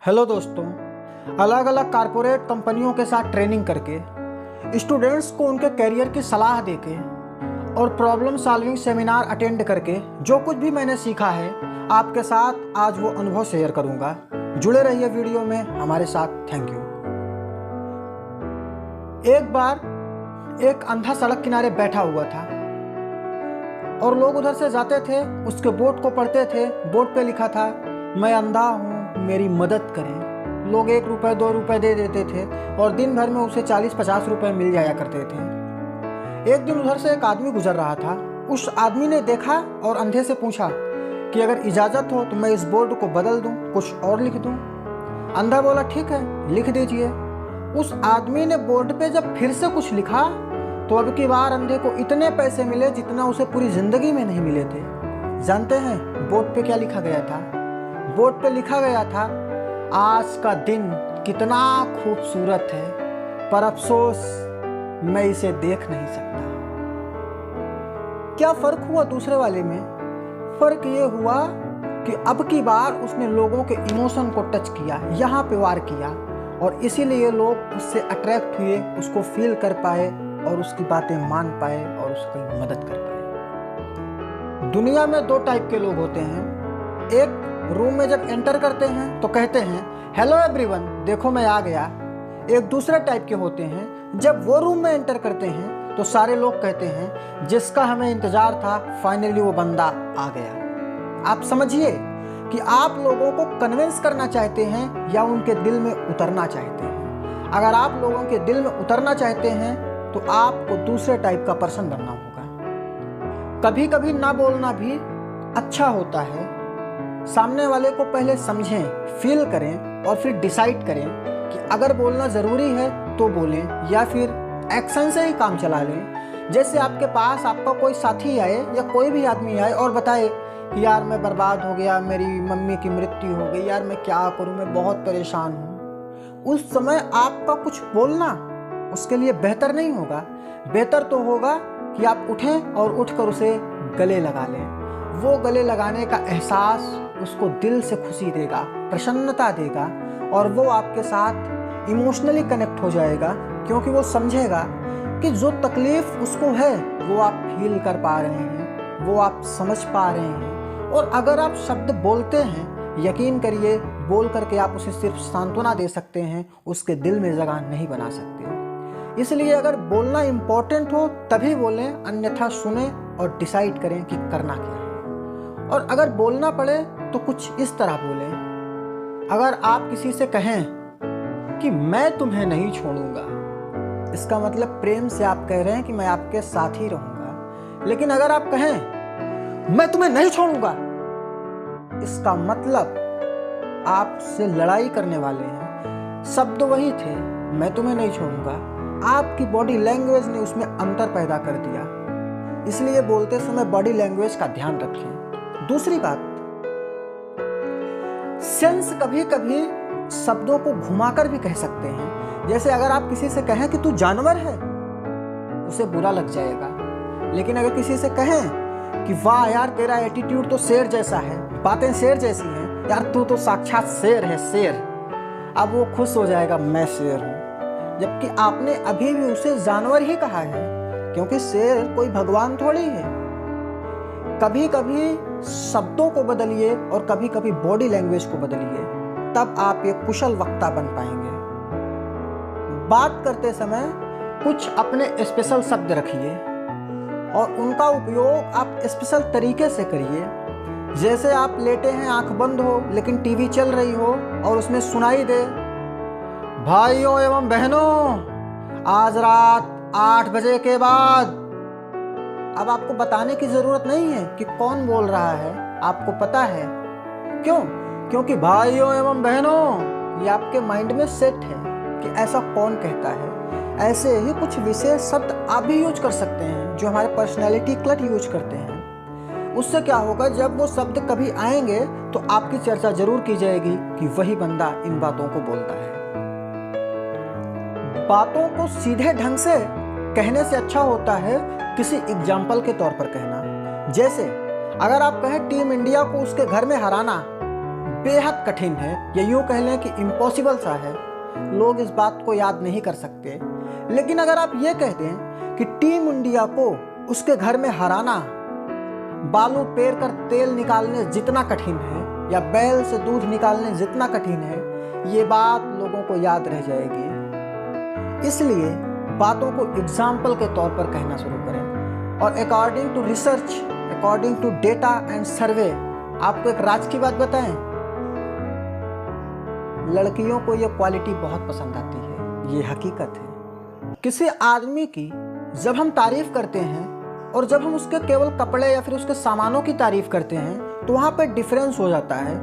Hello दोस्तों, अलग अलग कारपोरेट कंपनियों के साथ ट्रेनिंग करके स्टूडेंट्स को उनके करियर की सलाह देके और प्रॉब्लम सॉल्विंग सेमिनार अटेंड करके जो कुछ भी मैंने सीखा है आपके साथ आज वो अनुभव शेयर करूंगा। जुड़े रहिए वीडियो में हमारे साथ। Thank you. एक बार एक अंधा सड़क किनारे बैठा हुआ था और लोग उधर से जाते थे, उसके बोर्ड को पढ़ते थे। बोर्ड पे लिखा था, मैं अंधा हूँ, मेरी मदद करें। लोग 1 रुपये 2 रुपये दे देते थे और दिन भर में उसे 40-50 रुपये मिल जाया करते थे। एक दिन उधर से एक आदमी गुजर रहा था। उस आदमी ने देखा और अंधे से पूछा कि अगर इजाज़त हो तो मैं इस बोर्ड को बदल दूं, कुछ और लिख दूं। अंधा बोला, ठीक है, लिख दीजिए। उस आदमी ने बोर्ड पे जब फिर से कुछ लिखा तो अब की बार अंधे को इतने पैसे मिले जितना उसे पूरी ज़िंदगी में नहीं मिले थे। जानते हैं बोर्ड पे क्या लिखा गया था? बोर्ड पे लिखा गया था, आज का दिन कितना खूबसूरत है, पर अफसोस मैं इसे देख नहीं सकता। क्या फर्क हुआ दूसरे वाले में? फर्क ये हुआ कि अब की बार उसने लोगों के इमोशन को टच किया, यहाँ पे वार किया, और इसीलिए लोग उससे अट्रैक्ट हुए, उसको फील कर पाए और उसकी बातें मान पाए और उसकी मदद कर पाए। दुनिया में 2 टाइप के लोग होते हैं। एक रूम में जब एंटर करते हैं तो कहते हैं, हेलो एवरीवन, देखो मैं आ गया। एक दूसरे टाइप के होते हैं, जब वो रूम में एंटर करते हैं तो सारे लोग कहते हैं, जिसका हमें इंतजार था, फाइनली वो बंदा आ गया। आप समझिए कि आप लोगों को कन्विंस करना चाहते हैं या उनके दिल में उतरना चाहते हैं। अगर आप लोगों के दिल में उतरना चाहते हैं तो आपको दूसरे टाइप का पर्सन बनना होगा। कभी कभी ना बोलना भी अच्छा होता है। सामने वाले को पहले समझें, फील करें और फिर डिसाइड करें कि अगर बोलना ज़रूरी है तो बोलें या फिर एक्शन से ही काम चला लें। जैसे आपके पास आपका कोई साथी आए या कोई भी आदमी आए और बताए कि यार मैं बर्बाद हो गया, मेरी मम्मी की मृत्यु हो गई, यार मैं क्या करूं, मैं बहुत परेशान हूं। उस समय आपका कुछ बोलना उसके लिए बेहतर नहीं होगा। बेहतर तो होगा कि आप उठें और उठकर उसे गले लगा लें। वो गले लगाने का एहसास उसको दिल से खुशी देगा, प्रसन्नता देगा, और वो आपके साथ इमोशनली कनेक्ट हो जाएगा, क्योंकि वो समझेगा कि जो तकलीफ़ उसको है वो आप फील कर पा रहे हैं, वो आप समझ पा रहे हैं। और अगर आप शब्द बोलते हैं, यकीन करिए बोल करके आप उसे सिर्फ सांत्वना दे सकते हैं, उसके दिल में जगह नहीं बना सकते। इसलिए अगर बोलना इम्पोर्टेंट हो तभी बोलें, अन्यथा सुने और डिसाइड करें कि करना क्या है। और अगर बोलना पड़े तो कुछ इस तरह बोलें। अगर आप किसी से कहें कि मैं तुम्हें नहीं छोड़ूंगा, इसका मतलब प्रेम से आप कह रहे हैं कि मैं आपके साथ ही रहूंगा। लेकिन अगर आप कहें मैं तुम्हें नहीं छोड़ूंगा, इसका मतलब आपसे लड़ाई करने वाले हैं। शब्द वही थे, मैं तुम्हें नहीं छोड़ूंगा, आपकी बॉडी लैंग्वेज ने उसमें अंतर पैदा कर दिया। इसलिए बोलते समय बॉडी लैंग्वेज का ध्यान रखें। दूसरी बात, सेंस कभी कभी शब्दों को घुमाकर भी कह सकते हैं। जैसे अगर आप किसी से कहें कि तू जानवर है, उसे बुरा लग जाएगा। लेकिन अगर किसी से कहें कि वाह यार तेरा एटीट्यूड तो शेर जैसा है, बातें शेर जैसी हैं, यार तू तो साक्षात शेर है, शेर, अब वो खुश हो जाएगा, मैं शेर हूँ। जबकि आपने अभी भी उसे जानवर ही कहा है, क्योंकि शेर कोई भगवान थोड़ी है। कभी कभी शब्दों को बदलिए और कभी कभी बॉडी लैंग्वेज को बदलिए, तब आप एक कुशल वक्ता बन पाएंगे। बात करते समय कुछ अपने स्पेशल शब्द रखिए और उनका उपयोग आप स्पेशल तरीके से करिए। जैसे आप लेटे हैं, आंख बंद हो, लेकिन टीवी चल रही हो और उसमें सुनाई दे, भाइयों एवं बहनों, आज रात 8 बजे के बाद। अब आपको बताने की जरूरत नहीं है कि कौन बोल रहा है, आपको पता है। क्यों? क्योंकि भाइयों एवं बहनों ये आपके माइंड में सेट है कि ऐसा कौन कहता है। ऐसे ही कुछ विशेष शब्द आप भी यूज कर सकते हैं जो हमारे पर्सनैलिटी क्लट यूज करते हैं। उससे क्या होगा, जब वो शब्द कभी आएंगे तो आपकी चर्चा जरूर की जाएगी कि वही बंदा इन बातों को बोलता है। बातों को सीधे ढंग से कहने से अच्छा होता है किसी एग्जाम्पल के तौर पर कहना। जैसे अगर आप कहें टीम इंडिया को उसके घर में हराना, बेहद कठिन है, या यूँ कह लें कि इम्पॉसिबल सा है। लोग इस बात को याद नहीं कर सकते। लेकिन अगर आप ये कह दें कि टीम इंडिया को उसके घर में हराना बालू पेर कर तेल निकालने जितना कठिन है, या बैल से दूध निकालने जितना कठिन है, ये बात लोगों को याद रह जाएगी। इसलिए बातों को एग्जाम्पल के तौर पर कहना शुरू करें। और according to research, according to data and survey, आपको एक राज की बात बताएं, लड़कियों को ये क्वालिटी बहुत पसंद आती है। ये हकीकत है। किसी आदमी की जब हम तारीफ करते हैं और जब हम उसके केवल कपड़े या फिर उसके सामानों की तारीफ करते हैं तो वहाँ पे डिफरेंस हो जाता है।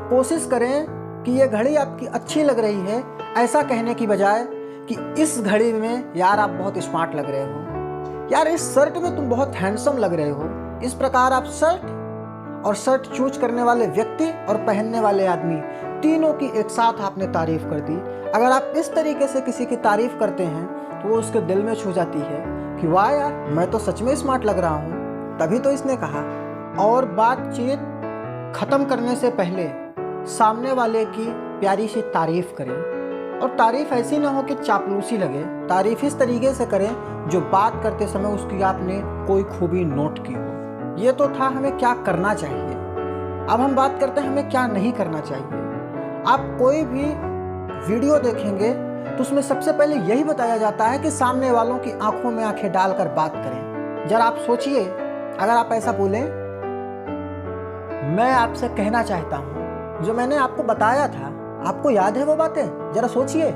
कोशिश करें कि ये घड़ी आपकी अच्छी लग रही है, ऐसा कहने की बजाय कि इस घड़ी में यार आप बहुत स्मार्ट लग रहे हो, यार इस शर्ट में तुम बहुत हैंडसम लग रहे हो। इस प्रकार आप शर्ट चूज करने वाले व्यक्ति और पहनने वाले आदमी तीनों की एक साथ आपने तारीफ कर दी। अगर आप इस तरीके से किसी की तारीफ करते हैं तो वो उसके दिल में छू जाती है कि वाह यार, मैं तो सच में स्मार्ट लग रहा हूँ, तभी तो इसने कहा। और बातचीत खत्म करने से पहले सामने वाले की प्यारी सी तारीफ करें। और तारीफ ऐसी ना हो कि चापलूसी लगे, तारीफ इस तरीके से करें जो बात करते समय उसकी आपने कोई खूबी नोट की हो। ये तो था हमें क्या करना चाहिए। अब हम बात करते हैं हमें क्या नहीं करना चाहिए। आप कोई भी वीडियो देखेंगे तो उसमें सबसे पहले यही बताया जाता है कि सामने वालों की आंखों में आंखें डालकर बात करें। जरा आप सोचिए, अगर आप ऐसा बोलें, मैं आपसे कहना चाहता हूं, जो मैंने आपको बताया था, आपको याद है वो बातें? जरा सोचिए।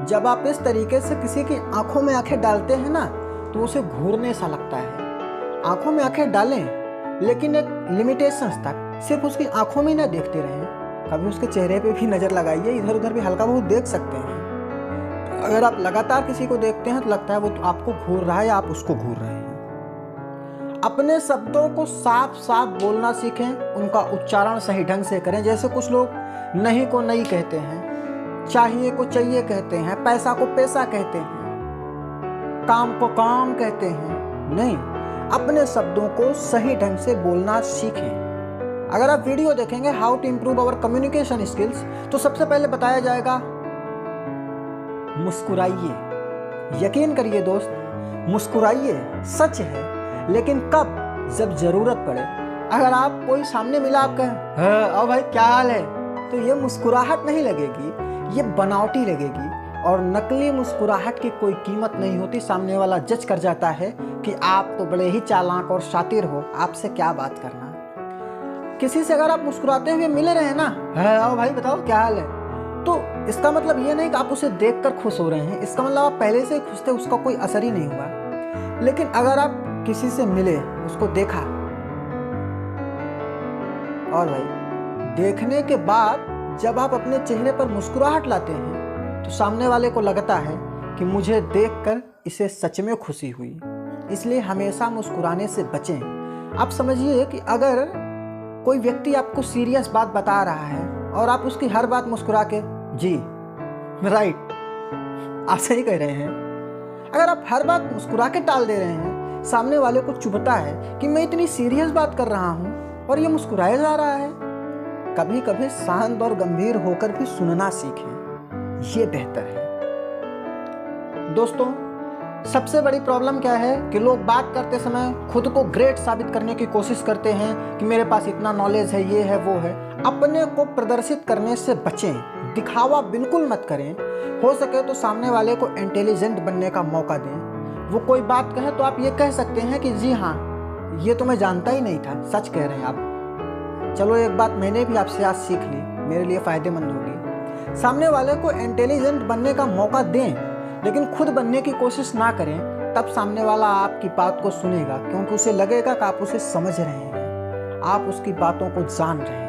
जब आप इस तरीके से किसी की आंखों में आंखें डालते हैं ना तो उसे घूरने सा लगता है। आंखों में आंखें डालें, लेकिन एक लिमिटेशंस तक। सिर्फ उसकी आंखों में ना देखते रहें, कभी उसके चेहरे पे भी नज़र लगाइए, इधर उधर भी हल्का बहुत देख सकते हैं। अगर आप लगातार किसी को देखते हैं तो लगता है वो तो आपको घूर रहा है या आप उसको घूर रहे हैं। अपने शब्दों को साफ साफ बोलना सीखें, उनका उच्चारण सही ढंग से करें। जैसे कुछ लोग नहीं को नहीं कहते हैं, चाहिए को चाहिए कहते हैं, पैसा को पैसा कहते हैं, काम को काम कहते हैं। नहीं, अपने शब्दों को सही ढंग से बोलना सीखें। अगर आप वीडियो देखेंगे how to improve our communication skills, तो सबसे पहले बताया जाएगा मुस्कुराइए। यकीन करिए दोस्त, मुस्कुराइए। सच है, लेकिन कब? जब जरूरत पड़े। अगर आप कोई सामने मिला, आप कहें हाँ भाई क्या हाल है, तो ये मुस्कुराहट नहीं लगेगी, ये बनावटी लगेगी। और नकली मुस्कुराहट की कोई कीमत नहीं होती। सामने वाला जज कर जाता है कि आप तो बड़े ही चालाक और शातिर हो, आपसे क्या बात करना। किसी से अगर आप मुस्कुराते हुए मिले रहे ना, आओ भाई बताओ क्या हाल है, तो इसका मतलब ये नहीं कि आप उसे देखकर खुश हो रहे हैं, इसका मतलब आप पहले से खुश थे, उसका कोई असर ही नहीं हुआ। लेकिन अगर आप किसी से मिले, उसको देखा, और भाई देखने के बाद जब आप अपने चेहरे पर मुस्कुराहट लाते हैं तो सामने वाले को लगता है कि मुझे देखकर इसे सच में खुशी हुई। इसलिए हमेशा मुस्कुराने से बचें। आप समझिए कि अगर कोई व्यक्ति आपको सीरियस बात बता रहा है और आप उसकी हर बात मुस्कुरा के जी राइट, आप सही कह रहे हैं, अगर आप हर बात मुस्कुरा के टाल दे रहे हैं, सामने वाले को चुभता है कि मैं इतनी सीरियस बात कर रहा हूं और ये मुस्कुराया जा रहा है। कभी कभी शांत और गंभीर होकर भी सुनना सीखें, ये बेहतर है। दोस्तों, सबसे बड़ी प्रॉब्लम क्या है कि लोग बात करते समय खुद को ग्रेट साबित करने की कोशिश करते हैं कि मेरे पास इतना नॉलेज है, ये है, वो है। अपने को प्रदर्शित करने से बचें, दिखावा बिल्कुल मत करें। हो सके तो सामने वाले को इंटेलिजेंट बनने का मौका दें। वो कोई बात कहे तो आप ये कह सकते हैं कि जी हाँ, ये तो मैं जानता ही नहीं था, सच कह रहे हैं आप। चलो एक बात मैंने भी आपसे आज सीख ली, मेरे लिए फ़ायदेमंद होगी। सामने वाले को इंटेलिजेंट बनने का मौका दें, लेकिन खुद बनने की कोशिश ना करें। तब सामने वाला आपकी बात को सुनेगा, क्योंकि उसे लगेगा कि आप उसे समझ रहे हैं, आप उसकी बातों को जान रहे हैं।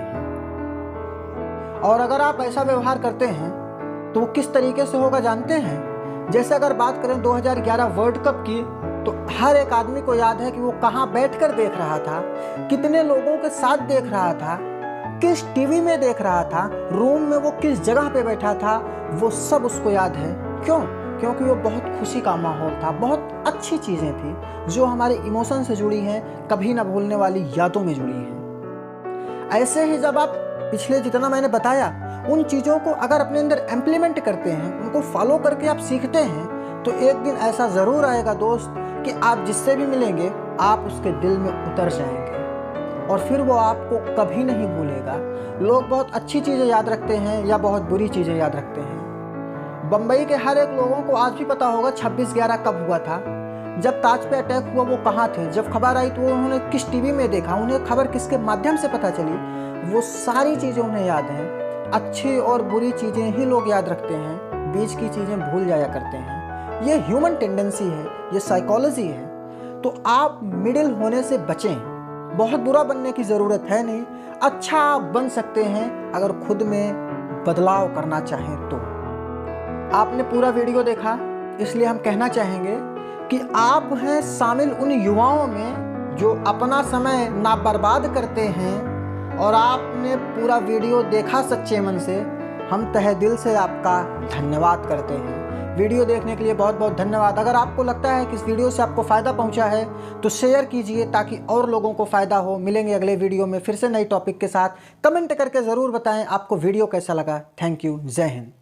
और अगर आप ऐसा व्यवहार करते हैं तो वो किस तरीके से होगा जानते हैं? जैसे अगर बात करें 2011 वर्ल्ड कप की, तो हर एक आदमी को याद है कि वो कहाँ बैठकर देख रहा था, कितने लोगों के साथ देख रहा था, किस टीवी में देख रहा था, रूम में वो किस जगह पे बैठा था, वो सब उसको याद है। क्यों? क्योंकि वो बहुत खुशी का माहौल था, बहुत अच्छी चीज़ें थी जो हमारे इमोशन से जुड़ी हैं, कभी ना भूलने वाली यादों में जुड़ी हैं। ऐसे ही जब आप पिछले जितना मैंने बताया उन चीज़ों को अगर अपने अंदर इम्प्लीमेंट करते हैं, उनको फॉलो करके आप सीखते हैं, तो एक दिन ऐसा ज़रूर आएगा दोस्त कि आप जिससे भी मिलेंगे आप उसके दिल में उतर जाएंगे और फिर वो आपको कभी नहीं भूलेगा। लोग बहुत अच्छी चीज़ें याद रखते हैं या बहुत बुरी चीज़ें याद रखते हैं। बम्बई के हर एक लोगों को आज भी पता होगा 26/11 कब हुआ था, जब ताज पे अटैक हुआ वो कहाँ थे, जब खबर आई तो उन्होंने किस टीवी में देखा, उन्हें खबर किसके माध्यम से पता चली, वो सारी चीज़ें उन्हें याद हैं। अच्छी और बुरी चीज़ें ही लोग याद रखते हैं, बीच की चीज़ें भूल जाया करते हैं। ये ह्यूमन टेंडेंसी है, ये साइकोलॉजी है। तो आप मिडिल होने से बचें, बहुत बुरा बनने की ज़रूरत है नहीं, अच्छा आप बन सकते हैं अगर खुद में बदलाव करना चाहें तो। आपने पूरा वीडियो देखा, इसलिए हम कहना चाहेंगे कि आप हैं शामिल उन युवाओं में जो अपना समय ना बर्बाद करते हैं, और आपने पूरा वीडियो देखा सच्चे मन से। हम तहे दिल से आपका धन्यवाद करते हैं। वीडियो देखने के लिए बहुत बहुत धन्यवाद। अगर आपको लगता है कि इस वीडियो से आपको फ़ायदा पहुंचा है तो शेयर कीजिए ताकि और लोगों को फ़ायदा हो। मिलेंगे अगले वीडियो में फिर से नई टॉपिक के साथ। कमेंट करके ज़रूर बताएं आपको वीडियो कैसा लगा। Thank you. जय हिंद।